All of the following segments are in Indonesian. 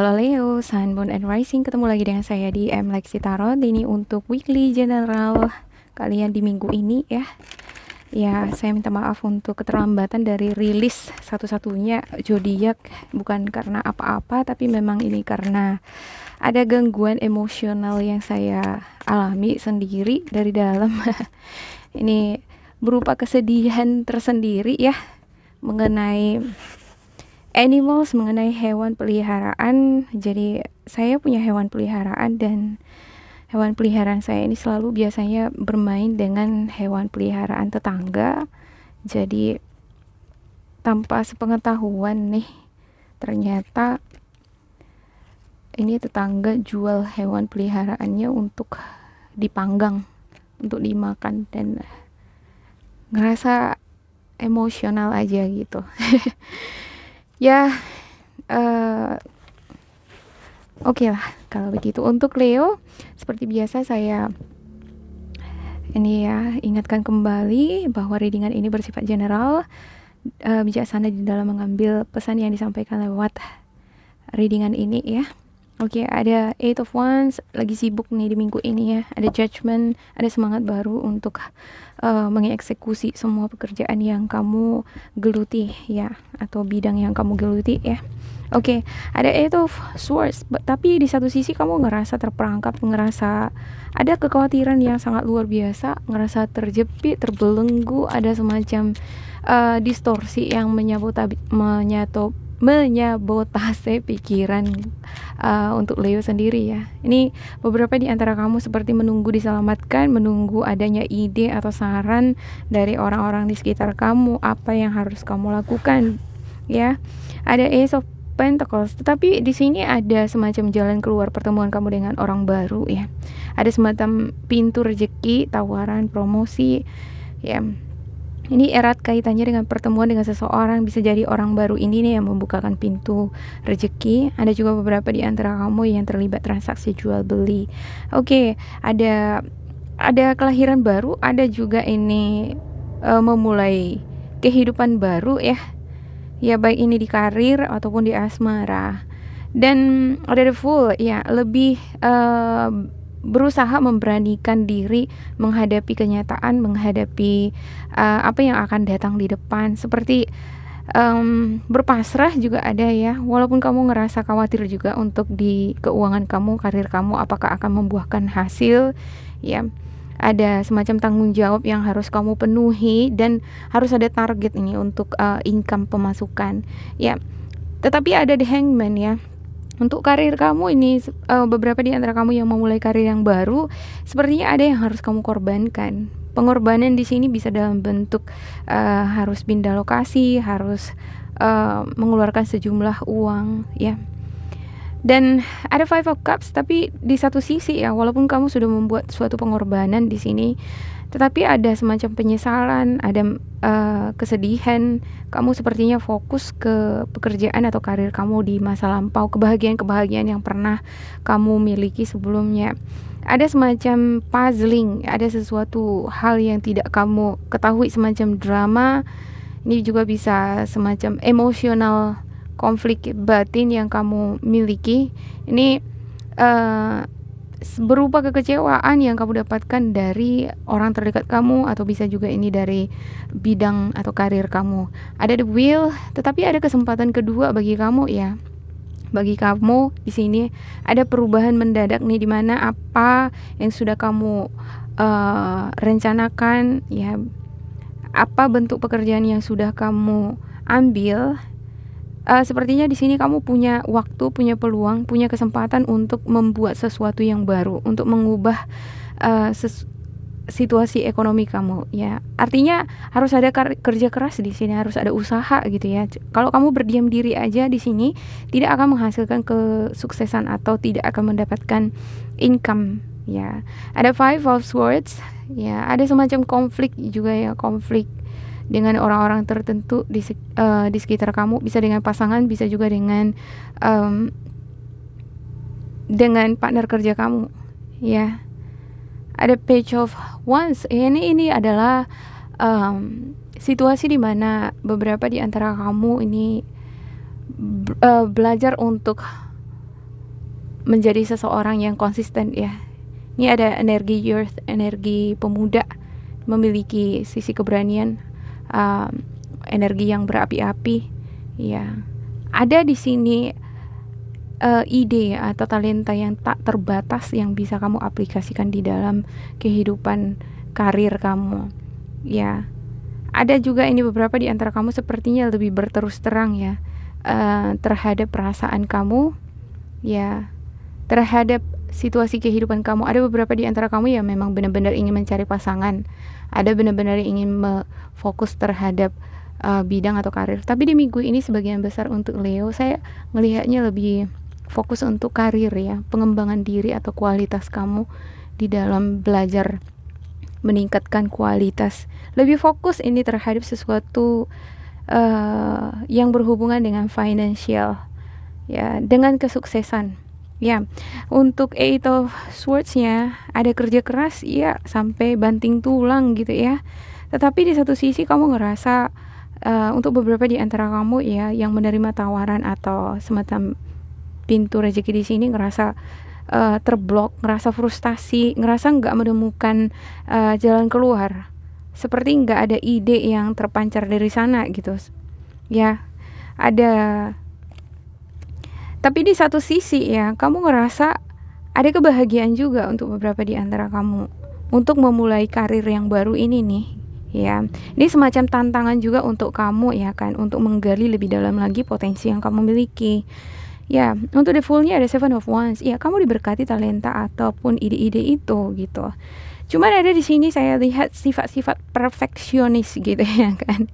Halo Leo, Sun, Moon, and Rising. Ketemu lagi dengan saya di Lexi Tarot. Ini untuk weekly general kalian di minggu ini ya. Ya, saya minta maaf untuk keterlambatan dari rilis satu-satunya zodiak. Bukan karena apa-apa, tapi memang ini karena ada gangguan emosional yang saya alami sendiri dari dalam. Ini berupa kesedihan tersendiri ya, mengenai animals, mengenai hewan peliharaan. Jadi saya punya hewan peliharaan, dan hewan peliharaan saya ini selalu biasanya bermain dengan hewan peliharaan tetangga. Jadi tanpa sepengetahuan nih, ternyata ini tetangga jual hewan peliharaannya untuk dipanggang, untuk dimakan, dan ngerasa emosional aja gitu. Ya, oke lah kalau begitu. Untuk Leo, seperti biasa saya ini ya ingatkan kembali bahwa readingan ini bersifat general, bijaksana di dalam mengambil pesan yang disampaikan lewat readingan ini ya. Oke, ada Eight of Wands, lagi sibuk nih di minggu ini ya. Ada Judgment, ada semangat baru untuk mengeksekusi semua pekerjaan yang kamu geluti ya, atau bidang yang kamu geluti ya. Oke, ada Eight of Swords, tapi di satu sisi kamu ngerasa terperangkap, ngerasa ada kekhawatiran yang sangat luar biasa, ngerasa terjepit, terbelenggu, ada semacam distorsi yang menyabotase pikiran untuk Leo sendiri ya. Ini beberapa di antara kamu seperti menunggu diselamatkan, menunggu adanya ide atau saran dari orang-orang di sekitar kamu, apa yang harus kamu lakukan ya. Ada Ace of Pentacles, tetapi di sini ada semacam jalan keluar pertemuan kamu dengan orang baru ya. Ada semacam pintu rezeki, tawaran, promosi ya. Ini erat kaitannya dengan pertemuan dengan seseorang, bisa jadi orang baru ini nih yang membukakan pintu rezeki. Ada juga beberapa di antara kamu yang terlibat transaksi jual beli. Oke, ada kelahiran baru, ada juga ini memulai kehidupan baru ya. Ya, baik ini di karir ataupun di asmara. Dan ada the Fool ya, lebih berusaha memberanikan diri menghadapi kenyataan, menghadapi apa yang akan datang di depan. Seperti berpasrah juga ada ya, walaupun kamu ngerasa khawatir juga untuk di keuangan kamu, karir kamu, apakah akan membuahkan hasil ya. Ada semacam tanggung jawab yang harus kamu penuhi, dan harus ada target ini untuk income, pemasukan ya. Tetapi ada the Hangman ya. Untuk karir kamu ini, beberapa di antara kamu yang memulai karir yang baru, sepertinya ada yang harus kamu korbankan. Pengorbanan di sini bisa dalam bentuk harus pindah lokasi, harus mengeluarkan sejumlah uang ya. Dan ada Five of Cups, tapi di satu sisi ya, walaupun kamu sudah membuat suatu pengorbanan di sini, tetapi ada semacam penyesalan, ada kesedihan. Kamu sepertinya fokus ke pekerjaan atau karir kamu di masa lampau, kebahagiaan-kebahagiaan yang pernah kamu miliki sebelumnya. Ada semacam puzzling, ada sesuatu hal yang tidak kamu ketahui, semacam drama. Ini juga bisa semacam emosional konflik batin yang kamu miliki. Ini berupa kekecewaan yang kamu dapatkan dari orang terdekat kamu, atau bisa juga ini dari bidang atau karir kamu. Ada the Wheel, tetapi ada kesempatan kedua bagi kamu ya. Bagi kamu di sini ada perubahan mendadak nih, dimana apa yang sudah kamu rencanakan ya, apa bentuk pekerjaan yang sudah kamu ambil, sepertinya di sini kamu punya waktu, punya peluang, punya kesempatan untuk membuat sesuatu yang baru, untuk mengubah situasi ekonomi kamu ya. Artinya harus ada kerja keras di sini, harus ada usaha gitu ya. Kalau kamu berdiam diri aja di sini, tidak akan menghasilkan kesuksesan atau tidak akan mendapatkan income ya. Ada Five of Swords ya, ada semacam konflik juga ya, konflik dengan orang-orang tertentu di sekitar kamu, bisa dengan pasangan, bisa juga dengan partner kerja kamu ya. Ada Page of Wands, ini adalah situasi di mana beberapa di antara kamu ini belajar untuk menjadi seseorang yang konsisten ya. Ini ada energi youth, energi pemuda, memiliki sisi keberanian, energi yang berapi-api ya. Ada di sini ide atau talenta yang tak terbatas yang bisa kamu aplikasikan di dalam kehidupan karir kamu ya. Ada juga ini beberapa di antara kamu sepertinya lebih berterus terang ya terhadap perasaan kamu ya, terhadap situasi kehidupan kamu. Ada beberapa di antara kamu yang memang benar-benar ingin mencari pasangan, ada benar-benar ingin fokus terhadap bidang atau karir. Tapi di minggu ini sebagian besar untuk Leo, saya melihatnya lebih fokus untuk karir ya, pengembangan diri atau kualitas kamu di dalam belajar meningkatkan kualitas. Lebih fokus ini terhadap sesuatu yang berhubungan dengan financial ya, dengan kesuksesan ya. Untuk Eight of Swords-nya ada kerja keras ya sampai banting tulang gitu ya. Tetapi di satu sisi kamu ngerasa untuk beberapa di antara kamu ya yang menerima tawaran atau semacam pintu rezeki di sini ngerasa terblok, ngerasa frustasi, ngerasa nggak menemukan jalan keluar, seperti nggak ada ide yang terpancar dari sana gitu ya. Tapi di satu sisi ya kamu ngerasa ada kebahagiaan juga untuk beberapa di antara kamu untuk memulai karir yang baru ini nih ya. Ini semacam tantangan juga untuk kamu ya kan, untuk menggali lebih dalam lagi potensi yang kamu miliki. Ya, untuk the Fool-nya ada Seven of Wands. Ya, kamu diberkati talenta ataupun ide-ide itu gitu. Cuman ada di sini saya lihat sifat-sifat perfeksionis gitu ya kan.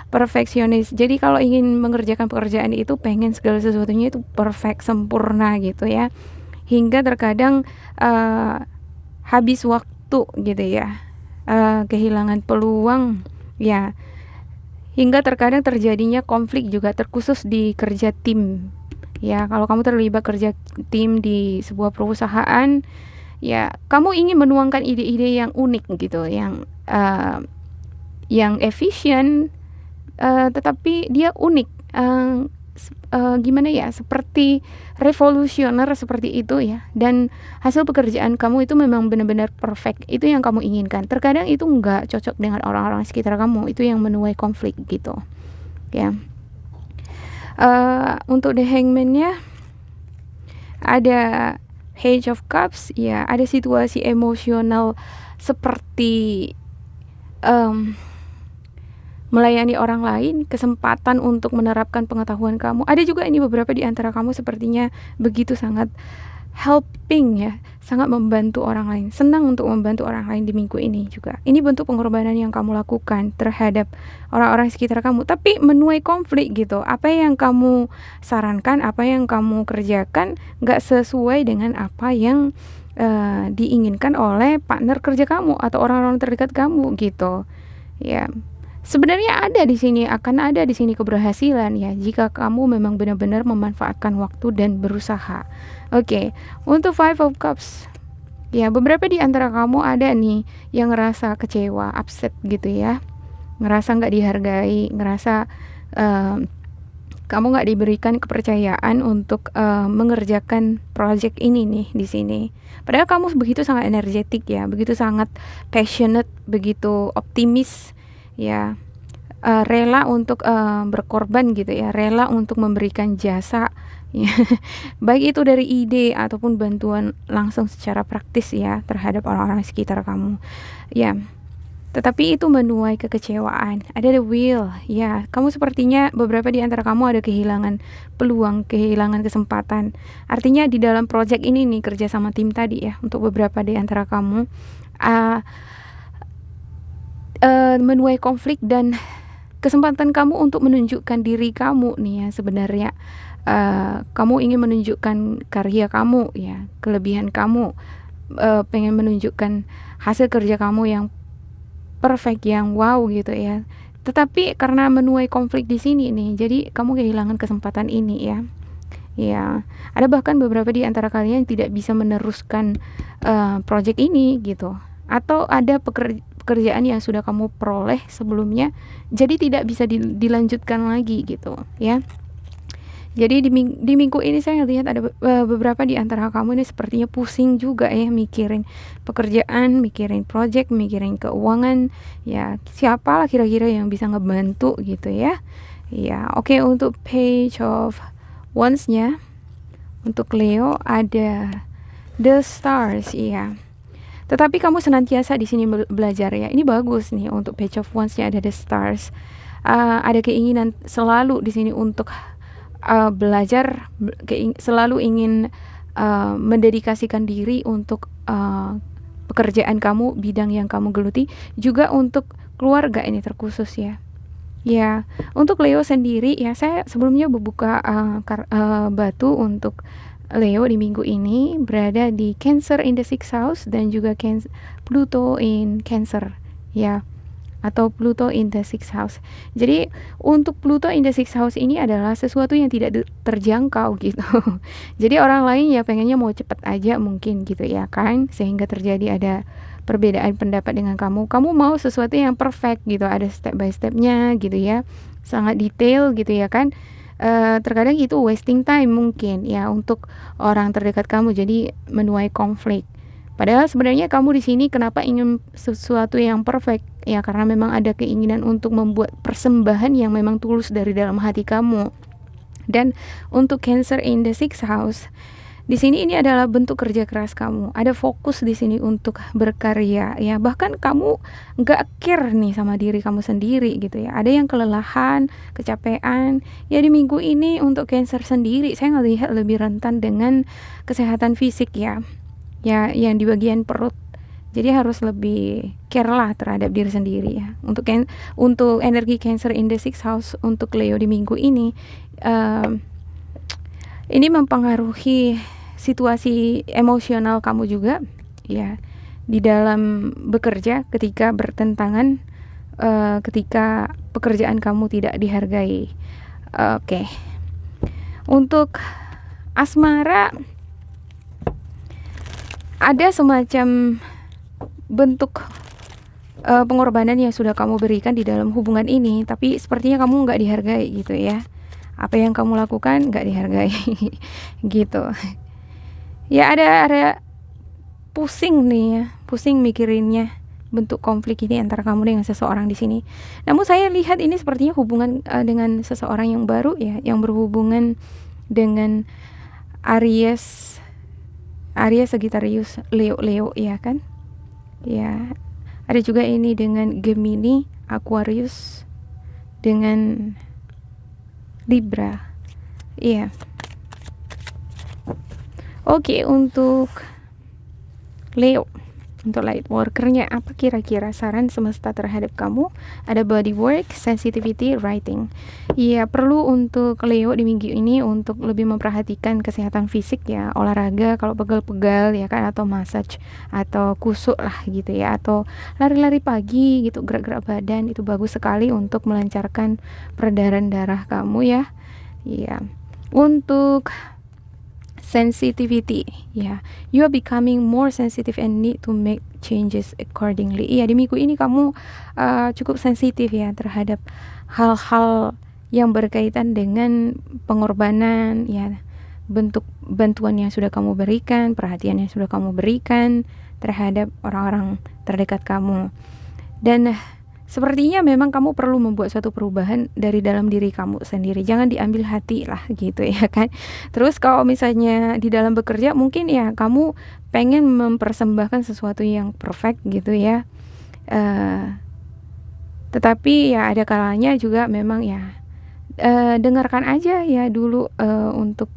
Perfeksionis. Jadi kalau ingin mengerjakan pekerjaan itu pengen segala sesuatunya itu perfect, sempurna gitu ya. Hingga terkadang habis waktu gitu ya. Kehilangan peluang ya. Hingga terkadang terjadinya konflik juga, terkhusus di kerja tim. Ya, kalau kamu terlibat kerja tim di sebuah perusahaan, ya kamu ingin menuangkan ide-ide yang unik gitu, yang efisien, tetapi dia unik, gimana ya, seperti revolusioner seperti itu ya. Dan hasil pekerjaan kamu itu memang benar-benar perfect, itu yang kamu inginkan. Terkadang itu nggak cocok dengan orang-orang sekitar kamu, itu yang menuai konflik gitu ya. Untuk the Hangman-nya ada Page of Cups ya, ada situasi emosional seperti melayani orang lain, kesempatan untuk menerapkan pengetahuan kamu. Ada juga ini beberapa di antara kamu sepertinya begitu sangat helping ya, sangat membantu orang lain, senang untuk membantu orang lain di minggu ini juga. Ini bentuk pengorbanan yang kamu lakukan terhadap orang-orang sekitar kamu, tapi menuai konflik gitu. Apa yang kamu sarankan, apa yang kamu kerjakan gak sesuai dengan apa yang diinginkan oleh partner kerja kamu atau orang-orang terdekat kamu gitu ya. Sebenarnya akan ada di sini keberhasilan ya, jika kamu memang benar-benar memanfaatkan waktu dan berusaha. Oke, untuk Five of Cups ya, beberapa di antara kamu ada nih yang ngerasa kecewa, upset gitu ya, ngerasa nggak dihargai, ngerasa kamu nggak diberikan kepercayaan untuk mengerjakan project ini nih di sini. Padahal kamu begitu sangat energetik ya, begitu sangat passionate, begitu optimis ya, rela untuk berkorban gitu ya, rela untuk memberikan jasa ya. Baik itu dari ide ataupun bantuan langsung secara praktis ya terhadap orang-orang sekitar kamu ya. Tetapi itu menuai kekecewaan. Ada the Wheel ya, kamu sepertinya beberapa di antara kamu ada kehilangan peluang, kehilangan kesempatan. Artinya di dalam project ini nih, kerja sama tim tadi ya, untuk beberapa di antara kamu menuai konflik dan kesempatan kamu untuk menunjukkan diri kamu nih ya. Sebenarnya kamu ingin menunjukkan karya kamu ya, kelebihan kamu, pengen menunjukkan hasil kerja kamu yang perfect, yang wow gitu ya. Tetapi karena menuai konflik di sini nih, jadi kamu kehilangan kesempatan ini ya. Ya, ada bahkan beberapa di antara kalian yang tidak bisa meneruskan project ini gitu. Atau ada pekerjaan yang sudah kamu peroleh sebelumnya, jadi tidak bisa dilanjutkan lagi gitu ya. Jadi di minggu ini saya lihat ada beberapa di antara kamu ini sepertinya pusing juga ya, mikirin pekerjaan, mikirin project, mikirin keuangan. Ya, siapalah kira-kira yang bisa ngebantu gitu ya. Ya, oke, untuk Page of Wands-nya untuk Leo ada The Stars, iya. Tetapi kamu senantiasa di sini belajar ya. Ini bagus nih untuk Page of Wands-nya ada The Stars. Ada keinginan selalu di sini untuk belajar, selalu ingin mendedikasikan diri untuk pekerjaan kamu, bidang yang kamu geluti, juga untuk keluarga ini terkhusus ya. Ya, untuk Leo sendiri ya, saya sebelumnya membuka batu untuk Leo di minggu ini berada di Cancer in the 6th house dan juga Pluto in Cancer ya, atau Pluto in the 6th house. Jadi untuk Pluto in the 6th house ini adalah sesuatu yang tidak terjangkau gitu. Jadi orang lain ya pengennya mau cepat aja mungkin gitu ya kan, sehingga terjadi ada perbedaan pendapat dengan kamu. Kamu mau sesuatu yang perfect gitu, ada step by stepnya gitu ya, sangat detail gitu ya kan. Terkadang itu wasting time mungkin ya untuk orang terdekat kamu, jadi menuai konflik. Padahal sebenarnya kamu di sini kenapa ingin sesuatu yang perfect? Ya karena memang ada keinginan untuk membuat persembahan yang memang tulus dari dalam hati kamu. Dan untuk Cancer in the 6th house, di sini ini adalah bentuk kerja keras kamu. Ada fokus di sini untuk berkarya ya. Bahkan kamu nggak care nih sama diri kamu sendiri gitu ya. Ada yang kelelahan, kecapean. Ya di minggu ini untuk Cancer sendiri saya ngelihat lebih rentan dengan kesehatan fisik ya. Ya yang di bagian perut. Jadi harus lebih care lah terhadap diri sendiri ya. Untuk energi Cancer in the 6th house untuk Leo di minggu ini mempengaruhi situasi emosional kamu juga ya, di dalam bekerja ketika bertentangan, ketika pekerjaan kamu tidak dihargai. Oke. Untuk asmara ada semacam bentuk pengorbanan yang sudah kamu berikan di dalam hubungan ini, tapi sepertinya kamu nggak dihargai gitu ya. Apa yang kamu lakukan nggak dihargai gitu. Ya ada pusing nih ya, pusing mikirinnya bentuk konflik ini antara kamu dengan seseorang di sini. Namun saya lihat ini sepertinya hubungan dengan seseorang yang baru ya, yang berhubungan dengan Aries, Sagittarius, Leo ya kan? Ya, ada juga ini dengan Gemini, Aquarius, dengan Libra. Iya. Oke, untuk Leo, untuk light workernya apa kira-kira saran semesta terhadap kamu? Ada body work, sensitivity, writing. Ya, perlu untuk Leo di minggu ini untuk lebih memperhatikan kesehatan fisik ya, olahraga kalau pegal-pegal ya kan, atau massage atau kusuk lah gitu ya, atau lari-lari pagi gitu, gerak-gerak badan itu bagus sekali untuk melancarkan peredaran darah kamu ya. Iya. Untuk sensitivity ya, you are becoming more sensitive and need to make changes accordingly. Iya, di minggu ini kamu cukup sensitif ya terhadap hal-hal yang berkaitan dengan pengorbanan ya, bentuk bantuan yang sudah kamu berikan, perhatian yang sudah kamu berikan terhadap orang-orang terdekat kamu. Dan sepertinya memang kamu perlu membuat suatu perubahan dari dalam diri kamu sendiri. Jangan diambil hati lah gitu ya kan. Terus kalau misalnya di dalam bekerja mungkin ya kamu pengen mempersembahkan sesuatu yang perfect gitu ya. Tetapi ya ada kalanya juga memang ya dengarkan aja ya dulu untuk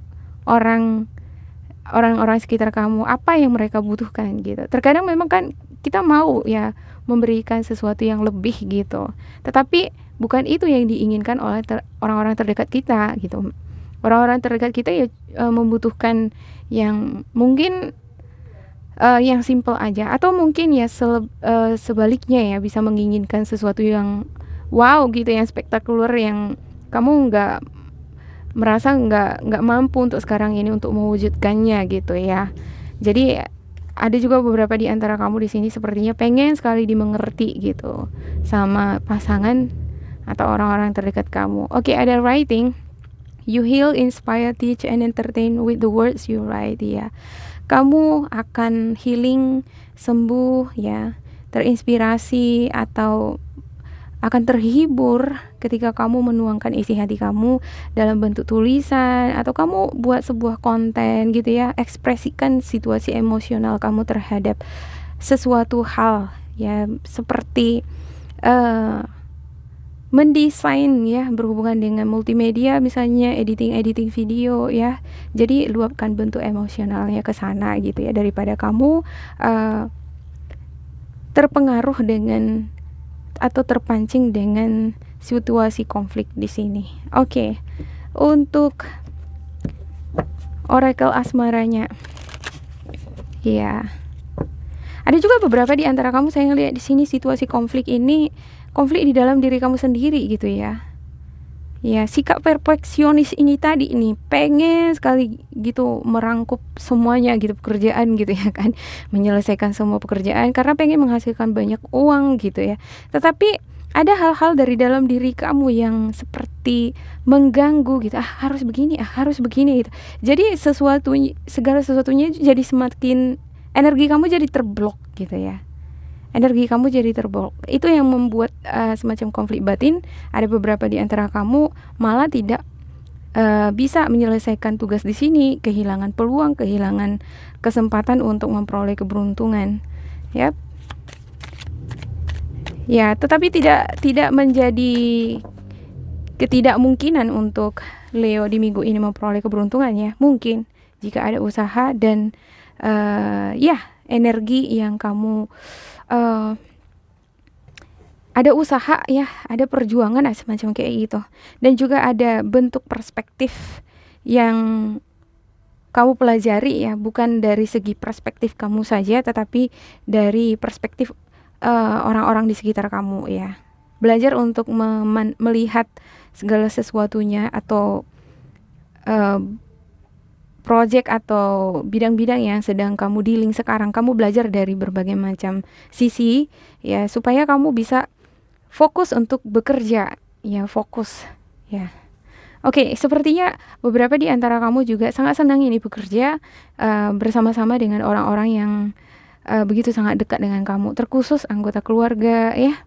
orang-orang sekitar kamu, apa yang mereka butuhkan gitu. Terkadang memang kan kita mau ya memberikan sesuatu yang lebih gitu, tetapi bukan itu yang diinginkan oleh orang-orang terdekat kita gitu. Orang-orang terdekat kita ya membutuhkan yang mungkin yang simple aja, atau mungkin ya sebaliknya ya bisa menginginkan sesuatu yang wow gitu, yang spektakuler, yang kamu merasa nggak mampu untuk sekarang ini untuk mewujudkannya gitu ya. Jadi ada juga beberapa di antara kamu di sini sepertinya pengen sekali dimengerti gitu sama pasangan atau orang-orang terdekat kamu. Oke, ada writing You heal, inspire, teach, and entertain with the words you write. Ya, kamu akan healing, sembuh, ya, terinspirasi atau akan terhibur ketika kamu menuangkan isi hati kamu dalam bentuk tulisan atau kamu buat sebuah konten gitu ya. Ekspresikan situasi emosional kamu terhadap sesuatu hal, ya, seperti mendesain, ya, berhubungan dengan multimedia misalnya editing video, ya. Jadi luapkan bentuk emosionalnya ke sana gitu ya, daripada kamu terpengaruh dengan atau terpancing dengan situasi konflik di sini. Oke. Untuk oracle asmaranya. Ya. Ada juga beberapa di antara kamu, saya ngelihat di sini situasi konflik ini konflik di dalam diri kamu sendiri gitu ya. Ya, sikap perfeksionis ini tadi nih, pengen sekali gitu merangkup semuanya gitu, pekerjaan gitu ya kan, menyelesaikan semua pekerjaan karena pengen menghasilkan banyak uang gitu ya. Tetapi ada hal-hal dari dalam diri kamu yang seperti mengganggu gitu, harus begini gitu. Jadi segala sesuatunya jadi semakin, energi kamu jadi terblok gitu ya. Energi kamu jadi terblok. Itu yang membuat semacam konflik batin. Ada beberapa di antara kamu malah tidak bisa menyelesaikan tugas di sini, kehilangan peluang, kehilangan kesempatan untuk memperoleh keberuntungan. Yap. Ya, tetapi tidak menjadi ketidakmungkinan untuk Leo di minggu ini memperoleh keberuntungan ya. Mungkin jika ada usaha dan ya, energi yang kamu ada usaha ya, ada perjuangan semacam kayak gitu. Dan juga ada bentuk perspektif yang kamu pelajari ya, bukan dari segi perspektif kamu saja, tetapi dari perspektif orang-orang di sekitar kamu ya. Belajar untuk melihat segala sesuatunya atau project atau bidang-bidang yang sedang kamu dealing sekarang, kamu belajar dari berbagai macam sisi ya, supaya kamu bisa fokus untuk bekerja ya, fokus ya. Oke, sepertinya beberapa di antara kamu juga sangat senang ini bekerja bersama-sama dengan orang-orang yang begitu sangat dekat dengan kamu, terkhusus anggota keluarga ya,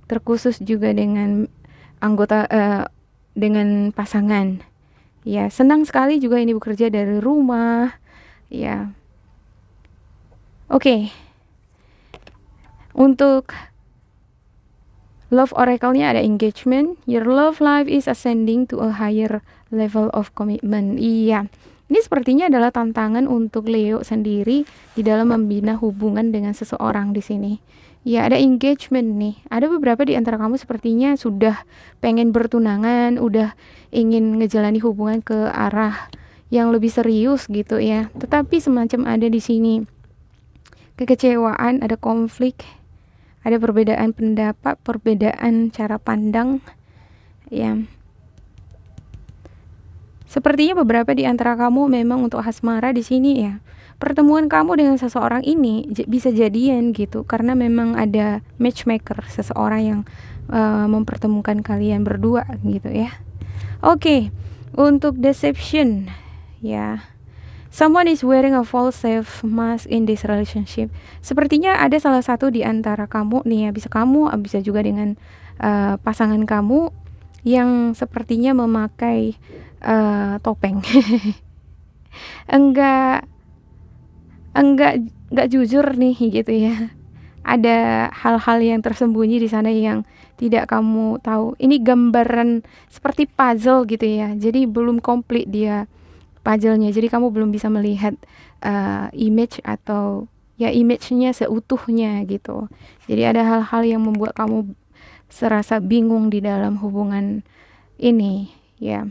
terkhusus juga dengan anggota dengan pasangan. Ya, senang sekali juga ini bekerja dari rumah. Ya. Oke. Untuk love oracle-nya ada engagement. Your love life is ascending to a higher level of commitment. Iya. Ini sepertinya adalah tantangan untuk Leo sendiri di dalam membina hubungan dengan seseorang di sini. Ya, ada engagement nih. Ada beberapa di antara kamu sepertinya sudah pengen bertunangan, udah ingin ngejalani hubungan ke arah yang lebih serius gitu ya. Tetapi semacam ada di sini kekecewaan, ada konflik, ada perbedaan pendapat, perbedaan cara pandang ya. Sepertinya beberapa di antara kamu memang untuk asmara di sini ya, pertemuan kamu dengan seseorang ini bisa jadian gitu, karena memang ada matchmaker, seseorang yang mempertemukan kalian berdua gitu ya. Oke, untuk deception ya, someone is wearing a false self mask in this relationship. Sepertinya ada salah satu di antara kamu nih ya, bisa kamu, bisa juga dengan pasangan kamu yang sepertinya memakai topeng. enggak jujur nih gitu ya. Ada hal-hal yang tersembunyi di sana yang tidak kamu tahu. Ini gambaran seperti puzzle gitu ya. Jadi belum komplit dia puzzle-nya. Jadi kamu belum bisa melihat image atau ya image-nya seutuhnya gitu. Jadi ada hal-hal yang membuat kamu serasa bingung di dalam hubungan ini ya.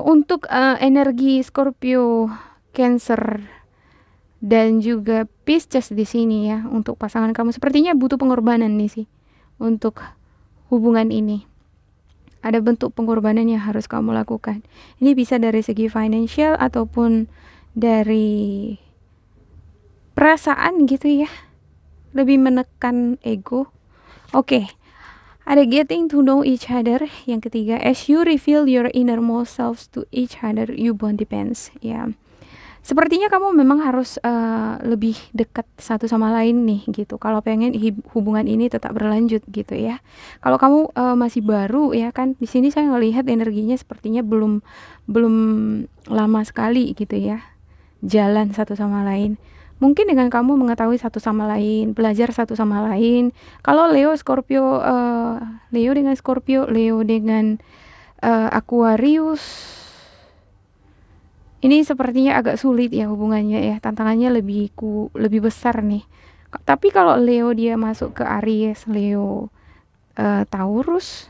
Untuk energi Scorpio, Cancer dan juga Pisces di sini ya, untuk pasangan kamu sepertinya butuh pengorbanan nih sih untuk hubungan ini. Ada bentuk pengorbanan yang harus kamu lakukan. Ini bisa dari segi financial ataupun dari perasaan gitu ya. Lebih menekan ego. Oke. Ada getting to know each other. Yang ketiga, as you reveal your innermost selves to each other, you bond depends. Ya, sepertinya kamu memang harus lebih dekat satu sama lain nih gitu. Kalau pengen hubungan ini tetap berlanjut gitu ya. Kalau kamu masih baru ya kan, di sini saya ngelihat energinya sepertinya belum belum lama sekali gitu ya. Jalan satu sama lain. Mungkin dengan kamu mengetahui satu sama lain, belajar satu sama lain. Kalau Leo Scorpio, Leo dengan Scorpio, Leo dengan Aquarius, ini sepertinya agak sulit ya hubungannya ya. Tantangannya lebih besar nih. Tapi kalau Leo dia masuk ke Aries, Leo Taurus,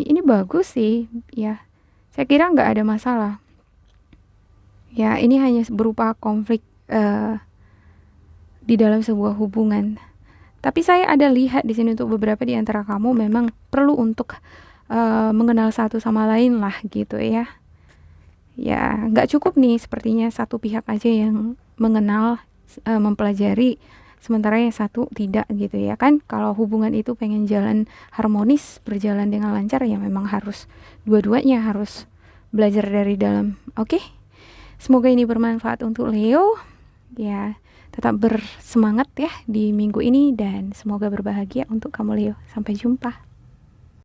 ini bagus sih ya. Saya kira nggak ada masalah. Ya, ini hanya berupa konflik di dalam sebuah hubungan. Tapi saya ada lihat di sini untuk beberapa di antara kamu memang perlu untuk mengenal satu sama lain lah gitu ya. Ya, nggak cukup nih sepertinya satu pihak aja yang mengenal, mempelajari, sementara yang satu tidak gitu ya kan. Kalau hubungan itu pengen jalan harmonis, berjalan dengan lancar ya memang harus dua-duanya harus belajar dari dalam. Oke? Semoga ini bermanfaat untuk Leo. Ya, tetap bersemangat ya di minggu ini dan semoga berbahagia untuk kamu Leo. Sampai jumpa.